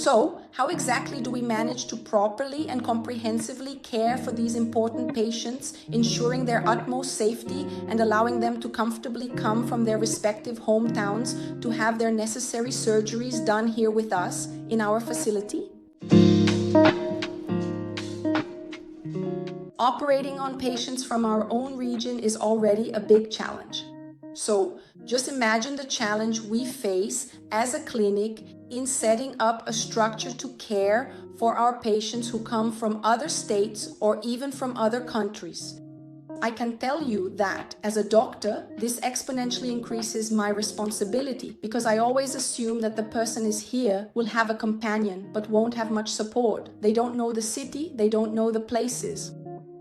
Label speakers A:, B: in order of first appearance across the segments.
A: So, how exactly do we manage to properly and comprehensively care for these important patients, ensuring their utmost safety and allowing them to comfortably come from their respective hometowns to have their necessary surgeries done here with us in our facility? Operating on patients from our own region is already a big challenge. So just imagine the challenge we face as a clinic in setting up a structure to care for our patients who come from other states or even from other countries. I can tell you that as a doctor, this exponentially increases my responsibility because I always assume that the person is here, will have a companion, but won't have much support. They don't know the city, they don't know the places.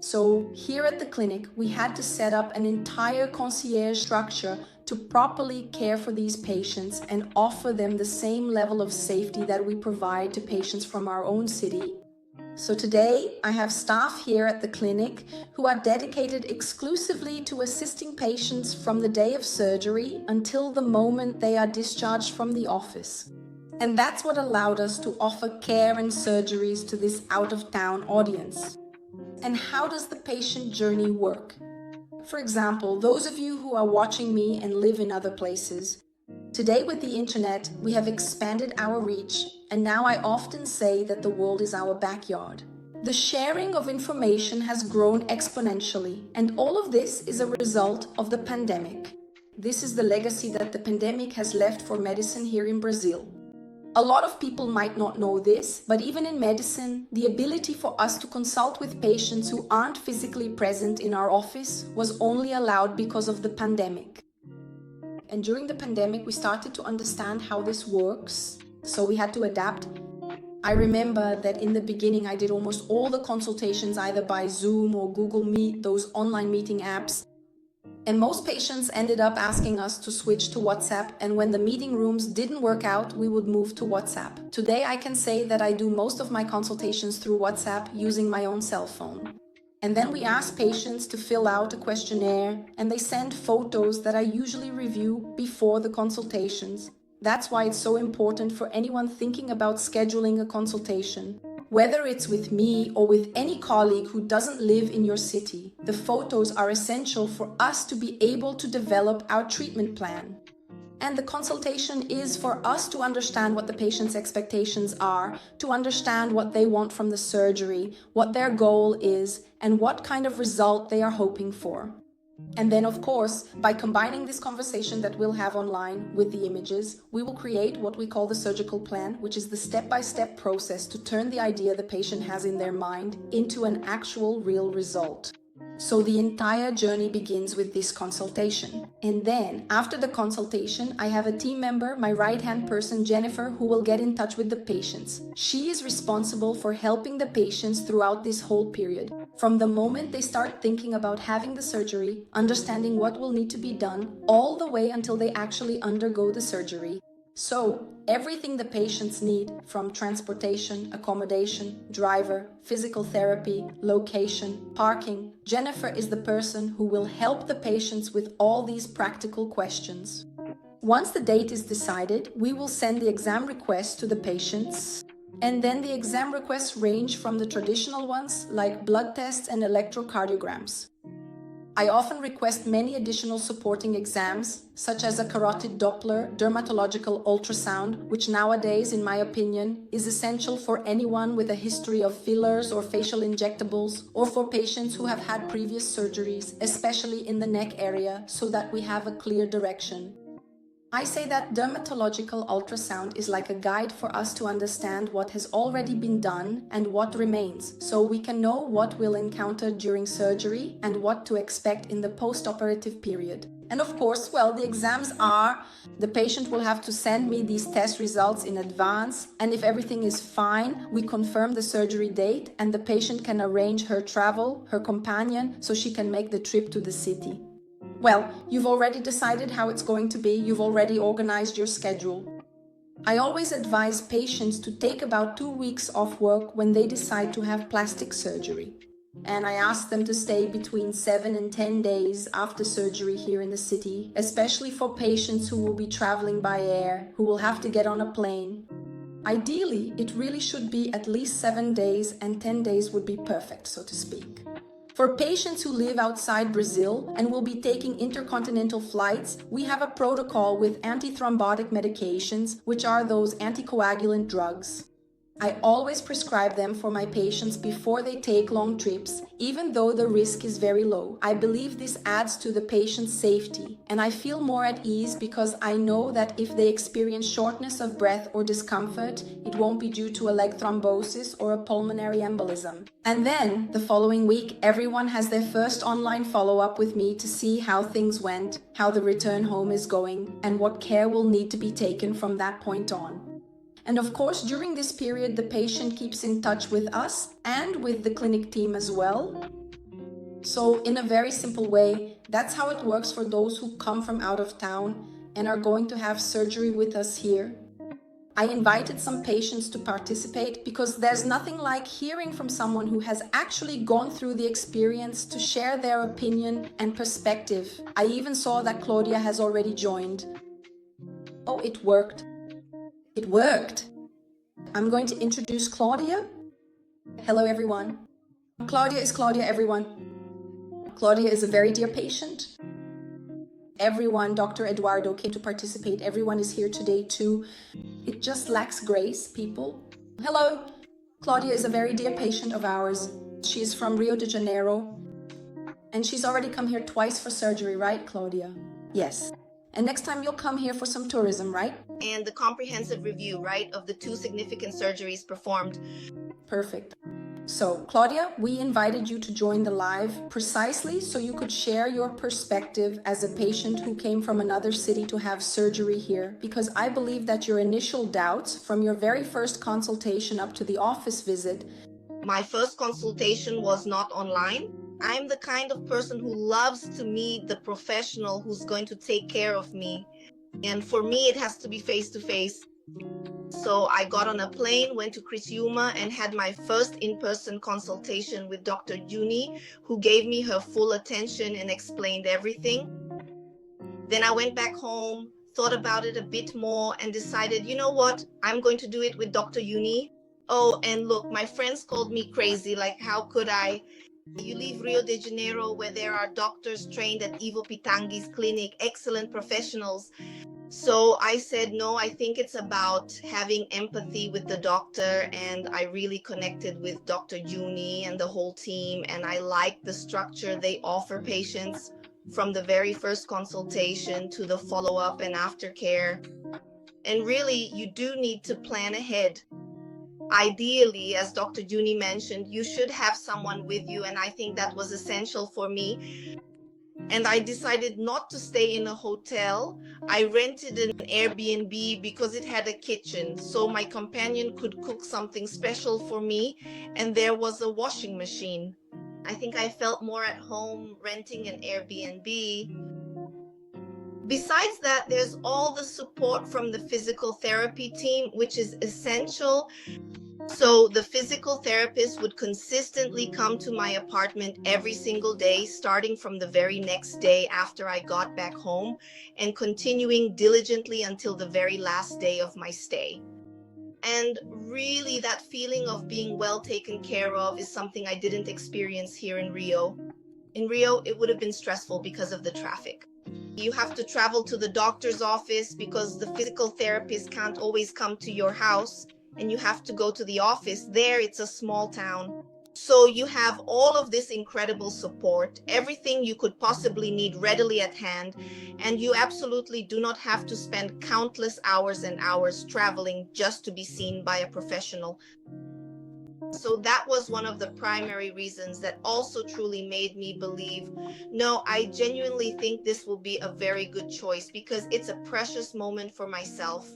A: So here at the clinic, we had to set up an entire concierge structure to properly care for these patients and offer them the same level of safety that we provide to patients from our own city. So today, I have staff here at the clinic who are dedicated exclusively to assisting patients from the day of surgery until the moment they are discharged from the office. And that's what allowed us to offer care and surgeries to this out-of-town audience. And how does the patient journey work? For example, those of you who are watching me and live in other places, today with the internet, we have expanded our reach, and now I often say that the world is our backyard. The sharing of information has grown exponentially, and all of this is a result of the pandemic. This is the legacy that the pandemic has left for medicine here in Brazil. A lot of people might not know this, but even in medicine, the ability for us to consult with patients who aren't physically present in our office was only allowed because of the pandemic. And during the pandemic, we started to understand how this works, so we had to adapt. I remember that in the beginning, I did almost all the consultations either by Zoom or Google Meet, those online meeting apps. And most patients ended up asking us to switch to WhatsApp, and when the meeting rooms didn't work out, we would move to WhatsApp. Today, I can say that I do most of my consultations through WhatsApp using my own cell phone. And then we ask patients to fill out a questionnaire, and they send photos that I usually review before the consultations. That's why it's so important for anyone thinking about scheduling a consultation. Whether it's with me or with any colleague who doesn't live in your city, the photos are essential for us to be able to develop our treatment plan. And the consultation is for us to understand what the patient's expectations are, to understand what they want from the surgery, what their goal is, and what kind of result they are hoping for. And then, of course, by combining this conversation that we'll have online with the images, we will create what we call the surgical plan, which is the step-by-step process to turn the idea the patient has in their mind into an actual real result. So the entire journey begins with this consultation. And then, after the consultation, I have a team member, my right-hand person, Jennifer, who will get in touch with the patients. She is responsible for helping the patients throughout this whole period. From the moment they start thinking about having the surgery, understanding what will need to be done, all the way until they actually undergo the surgery. So, everything the patients need, from transportation, accommodation, driver, physical therapy, location, parking, Jennifer is the person who will help the patients with all these practical questions. Once the date is decided, we will send the exam request to the patients. And then the exam requests range from the traditional ones, like blood tests and electrocardiograms. I often request many additional supporting exams, such as a carotid Doppler, dermatological ultrasound, which nowadays, in my opinion, is essential for anyone with a history of fillers or facial injectables, or for patients who have had previous surgeries, especially in the neck area, so that we have a clear direction. I say that dermatological ultrasound is like a guide for us to understand what has already been done and what remains, so we can know what we'll encounter during surgery and what to expect in the post-operative period. And of course, well, the exams are, the patient will have to send me these test results in advance, and if everything is fine, we confirm the surgery date and the patient can arrange her travel, her companion, so she can make the trip to the city. Well, you've already decided how it's going to be, you've already organized your schedule. I always advise patients to take about 2 weeks off work when they decide to have plastic surgery. And I ask them to stay between 7 and 10 days after surgery here in the city, especially for patients who will be traveling by air, who will have to get on a plane. Ideally, it really should be at least 7 days, and 10 days would be perfect, so to speak. For patients who live outside Brazil and will be taking intercontinental flights, we have a protocol with antithrombotic medications, which are those anticoagulant drugs. I always prescribe them for my patients before they take long trips, even though the risk is very low. I believe this adds to the patient's safety, and I feel more at ease because I know that if they experience shortness of breath or discomfort, it won't be due to a leg thrombosis or a pulmonary embolism. And then, the following week, everyone has their first online follow-up with me to see how things went, how the return home is going, and what care will need to be taken from that point on. And of course, during this period, the patient keeps in touch with us and with the clinic team as well. So in a very simple way, that's how it works for those who come from out of town and are going to have surgery with us here. I invited some patients to participate because there's nothing like hearing from someone who has actually gone through the experience to share their opinion and perspective. I even saw that Claudia has already joined. Oh, it worked. It worked. I'm going to introduce Claudia. Hello, everyone. Claudia is Claudia, everyone. Claudia is a very dear patient. Everyone, Dr. Eduardo came to participate. Everyone is here today too. It just lacks grace, people. Hello. Claudia is a very dear patient of ours. She is from Rio de Janeiro. And she's already come here twice for surgery, right, Claudia? Yes. And next time you'll come here for some tourism, right?
B: And the comprehensive review, right, of the 2 significant surgeries performed.
A: Perfect. So, Claudia, we invited you to join the live precisely so you could share your perspective as a patient who came from another city to have surgery here, because I believe that your initial doubts from your very first consultation up to the office visit.
B: My first consultation was not online. I'm the kind of person who loves to meet the professional who's going to take care of me. And for me, it has to be face-to-face. So I got on a plane, went to Criciúma, and had my first in-person consultation with Dr. Juni, who gave me her full attention and explained everything. Then I went back home, thought about it a bit more, and decided, you know what, I'm going to do it with Dr. Juni. Oh, and look, my friends called me crazy, like how could I? You leave Rio de Janeiro where there are doctors trained at Ivo Pitangui's clinic, excellent professionals. So I said, no, I think it's about having empathy with the doctor, and I really connected with Dr. Juni and the whole team, and I like the structure they offer patients from the very first consultation to the follow-up and aftercare. And really, you do need to plan ahead. Ideally, as Dr. Juni mentioned, you should have someone with you, and I think that was essential for me. And I decided not to stay in a hotel. I rented an Airbnb because it had a kitchen, so my companion could cook something special for me, and there was a washing machine. I think I felt more at home renting an Airbnb. Besides that, there's all the support from the physical therapy team, which is essential. So the physical therapist would consistently come to my apartment every single day, starting from the very next day after I got back home and continuing diligently until the very last day of my stay. And really, that feeling of being well taken care of is something I didn't experience here in Rio. In Rio, it would have been stressful because of the traffic. You have to travel to the doctor's office because the physical therapist can't always come to your house, and you have to go to the office. There, it's a small town. So you have all of this incredible support, everything you could possibly need readily at hand, and you absolutely do not have to spend countless hours and hours traveling just to be seen by a professional. So that was one of the primary reasons that also truly made me believe, no, I genuinely think this will be a very good choice because it's a precious moment for myself.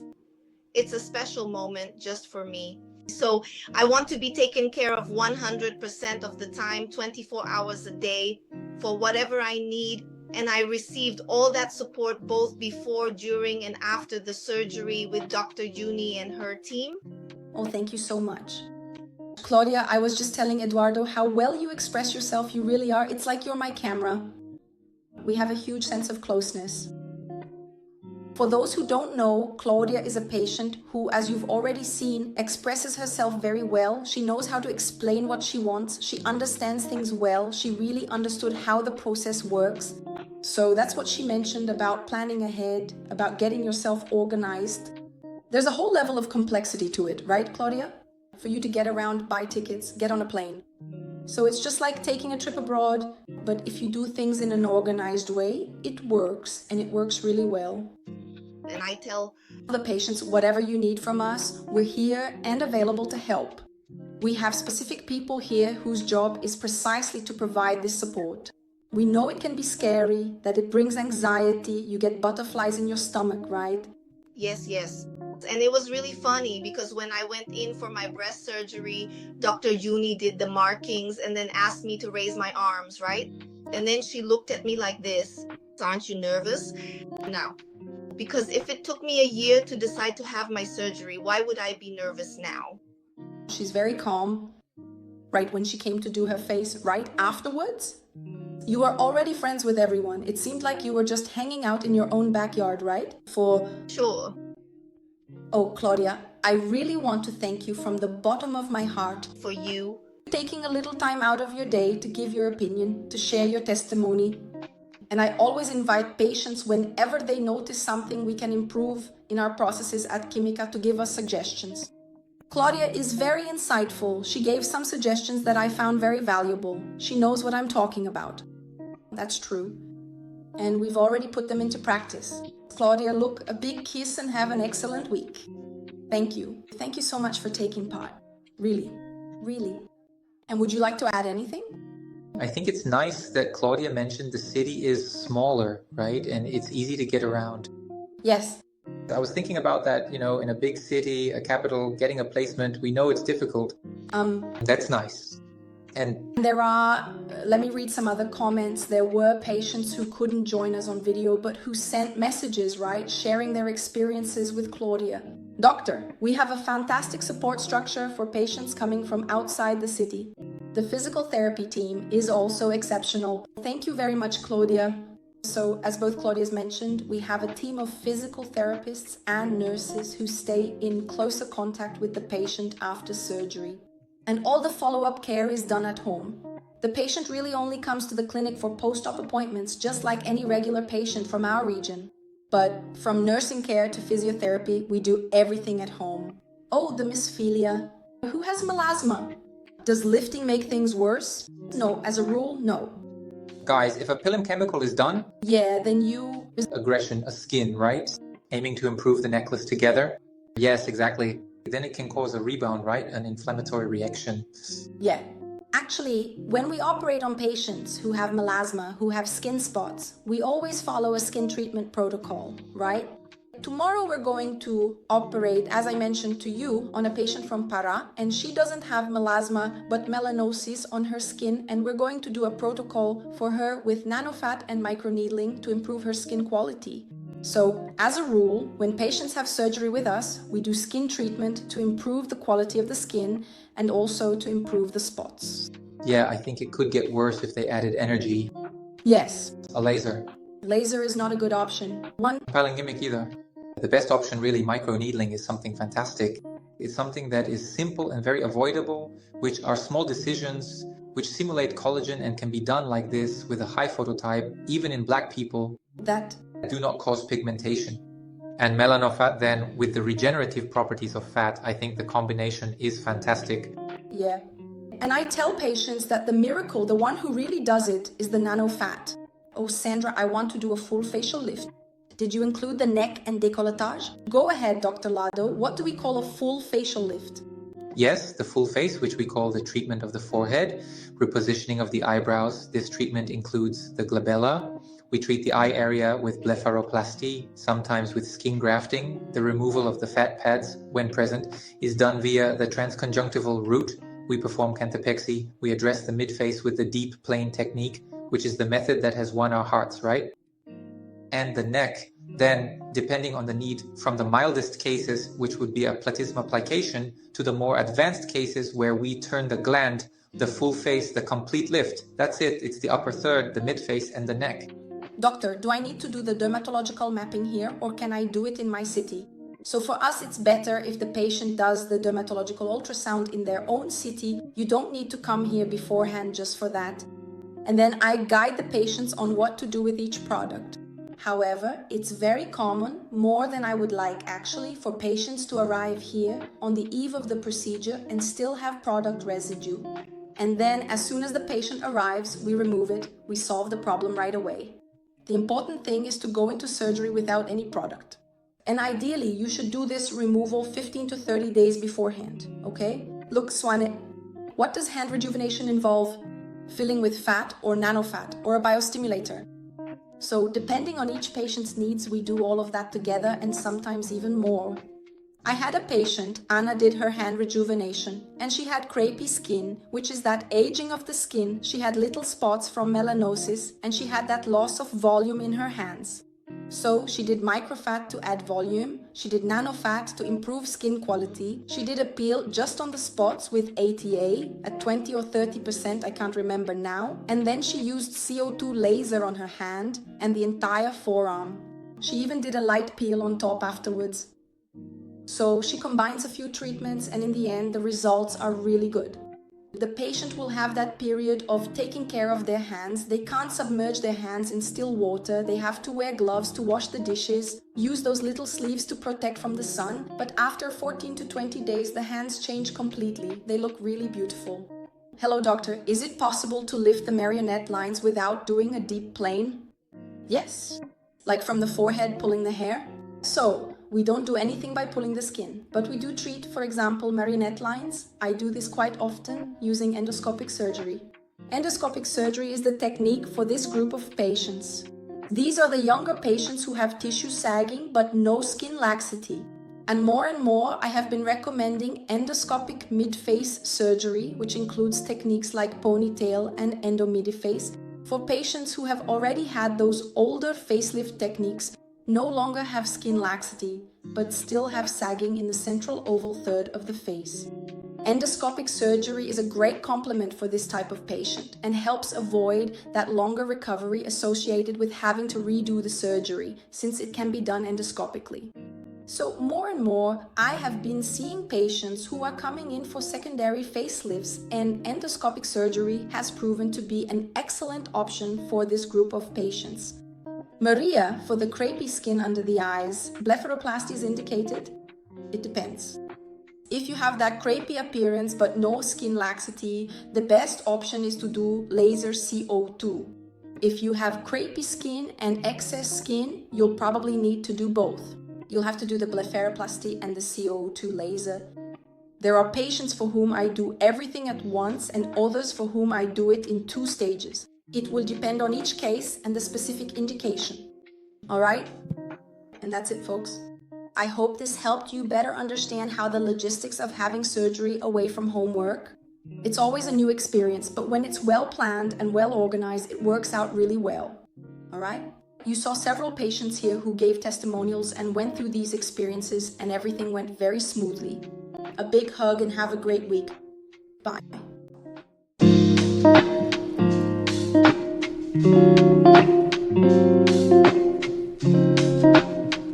B: It's a special moment just for me. So I want to be taken care of 100% of the time, 24 hours a day, for whatever I need. And I received all that support both before, during, and after the surgery with Dr. Juni and her team.
A: Oh, thank you so much. Claudia, I was just telling Eduardo how well you express yourself. You really are. It's like you're my camera. We have a huge sense of closeness. For those who don't know, Claudia is a patient who, as you've already seen, expresses herself very well. She knows how to explain what she wants. She understands things well. She really understood how the process works. So that's what she mentioned about planning ahead, about getting yourself organized. There's a whole level of complexity to it, right, Claudia? For you to get around, buy tickets, get on a plane. So it's just like taking a trip abroad, but if you do things in an organized way, it works, and it works really well.
B: And I tell
A: The patients, whatever you need from us, we're here and available to help. We have specific people here whose job is precisely to provide this support. We know it can be scary, that it brings anxiety, you get butterflies in your stomach, right?
B: yes, yes. And it was really funny because when I went in for my breast surgery, Dr. Yuni did the markings and then asked me to raise my arms, right? And then she looked at me like this. Aren't you nervous? No. Because if it took me a year to decide to have my surgery, why would I be nervous now?
A: She's very calm. Right when she came to do her face, right afterwards? You are already friends with everyone. It seemed like you were just hanging out in your own backyard, right?
B: Sure.
A: Oh, Claudia, I really want to thank you from the bottom of my heart
B: For you.
A: taking a little time out of your day to give your opinion, to share your testimony. And I always invite patients whenever they notice something we can improve in our processes at Quimica to give us suggestions. Claudia is very insightful. She gave some suggestions that I found very valuable. She knows what I'm talking about. That's true. And we've already put them into practice. Claudia, look, a big kiss and have an excellent week. Thank you. Thank you so much for taking part. Really, really. And would you like to add anything?
C: I think it's nice that Claudia mentioned the city is smaller, right? And it's easy to get around.
A: Yes.
C: I was thinking about that, in a big city, a capital, getting a placement, we know it's difficult. That's nice. And
A: There are, let me read some other comments. There were patients who couldn't join us on video, but who sent messages, right? Sharing their experiences with Claudia. Doctor, we have a fantastic support structure for patients coming from outside the city. The physical therapy team is also exceptional. Thank you very much, Claudia. So, as both Claudias mentioned, we have a team of physical therapists and nurses who stay in closer contact with the patient after surgery. And all the follow-up care is done at home. The patient really only comes to the clinic for post-op appointments, just like any regular patient from our region. But from nursing care to physiotherapy, we do everything at home. Oh, the Miss Philia. Who has melasma? Does lifting make things worse? No, as a rule, no.
C: guys, if a Pilum chemical is done,
A: Yeah, then you...
C: aggression, a skin, right? Aiming to improve the necklace together. Yes, exactly. Then it can cause a rebound, right? An inflammatory reaction.
A: Yeah. Actually, when we operate on patients who have melasma, who have skin spots, we always follow a skin treatment protocol, right? Tomorrow we're going to operate, as I mentioned to you, on a patient from Pará, and she doesn't have melasma but melanosis on her skin, and we're going to do a protocol for her with nanofat and microneedling to improve her skin quality. So, as a rule, when patients have surgery with us, we do skin treatment to improve the quality of the skin and also to improve the spots.
C: Yeah, I think it could get worse if they added energy.
A: Yes,
C: A laser.
A: laser is not a good option. One,
C: Compelling gimmick either. The best option, really, microneedling, is something fantastic. It's something that is simple and very avoidable, which are small decisions, which simulate collagen and can be done like this with a high phototype, even in black people,
A: that,
C: do not cause pigmentation. And melanofat then, with the regenerative properties of fat, I think the combination is fantastic.
A: yeah. And I tell patients that the miracle, the one who really does it, is the nanofat. Oh, Sandra, I want to do a full facial lift. Did you include the neck and décolletage? Go ahead, Dr. Lado. What do we call a full facial lift?
C: Yes, the full face, which we call the treatment of the forehead, repositioning of the eyebrows. This treatment includes the glabella. We treat the eye area with blepharoplasty, sometimes with skin grafting. The removal of the fat pads, when present, is done via the transconjunctival route. We perform cantipexy. We address the midface with the deep plane technique, which is the method that has won our hearts, right? And the neck, then, depending on the need, from the mildest cases, which would be a platysma plication, to the more advanced cases where we turn the gland, the full face, the complete lift. That's it. It's the upper third, the midface, and the neck.
A: Doctor, do I need to do the dermatological mapping here or can I do it in my city? So for us, it's better if the patient does the dermatological ultrasound in their own city. You don't need to come here beforehand just for that. And then I guide the patients on what to do with each product. However, it's very common, more than I would like actually, for patients to arrive here on the eve of the procedure and still have product residue. And then as soon as the patient arrives, we remove it, we solve the problem right away. The important thing is to go into surgery without any product. And ideally, you should do this removal 15 to 30 days beforehand, okay? Look, Swane, what does hand rejuvenation involve? Filling with fat or nanofat or a biostimulator. So depending on each patient's needs, we do all of that together and sometimes even more. I had a patient, Anna did her hand rejuvenation, and she had crepey skin, which is that aging of the skin. She had little spots from melanosis and she had that loss of volume in her hands. So she did microfat to add volume, she did nanofat to improve skin quality, she did a peel just on the spots with ATA at 20 or 30%, I can't remember now, and then she used CO2 laser on her hand and the entire forearm. She even did a light peel on top afterwards. So she combines a few treatments and in the end the results are really good. The patient will have that period of taking care of their hands. They can't submerge their hands in still water. They have to wear gloves to wash the dishes, use those little sleeves to protect from the sun. But after 14 to 20 days, the hands change completely. They look really beautiful. Hello, doctor. Is it possible to lift the marionette lines without doing a deep plane? Yes. Like from the forehead pulling the hair? So, we don't do anything by pulling the skin, but we do treat, for example, marionette lines. I do this quite often using endoscopic surgery. Endoscopic surgery is the technique for this group of patients. These are the younger patients who have tissue sagging but no skin laxity. And more I have been recommending endoscopic mid-face surgery, which includes techniques like ponytail and endomidi-face, for patients who have already had those older facelift techniques, no longer have skin laxity, but still have sagging in the central oval third of the face. Endoscopic surgery is a great complement for this type of patient and helps avoid that longer recovery associated with having to redo the surgery, since it can be done endoscopically. So more and more, I have been seeing patients who are coming in for secondary facelifts, and endoscopic surgery has proven to be an excellent option for this group of patients. Maria, for the crepey skin under the eyes, blepharoplasty is indicated? It depends. If you have that crepey appearance but no skin laxity, the best option is to do laser CO2. If you have crepey skin and excess skin, you'll probably need to do both. You'll have to do the blepharoplasty and the CO2 laser. There are patients for whom I do everything at once and others for whom I do it in 2 stages. It will depend on each case and the specific indication. All right? And that's it, folks. I hope this helped you better understand how the logistics of having surgery away from home work. It's always a new experience, but when it's well planned and well organized, it works out really well. All right? You saw several patients here who gave testimonials and went through these experiences, and everything went very smoothly. A big hug and have a great week. Bye.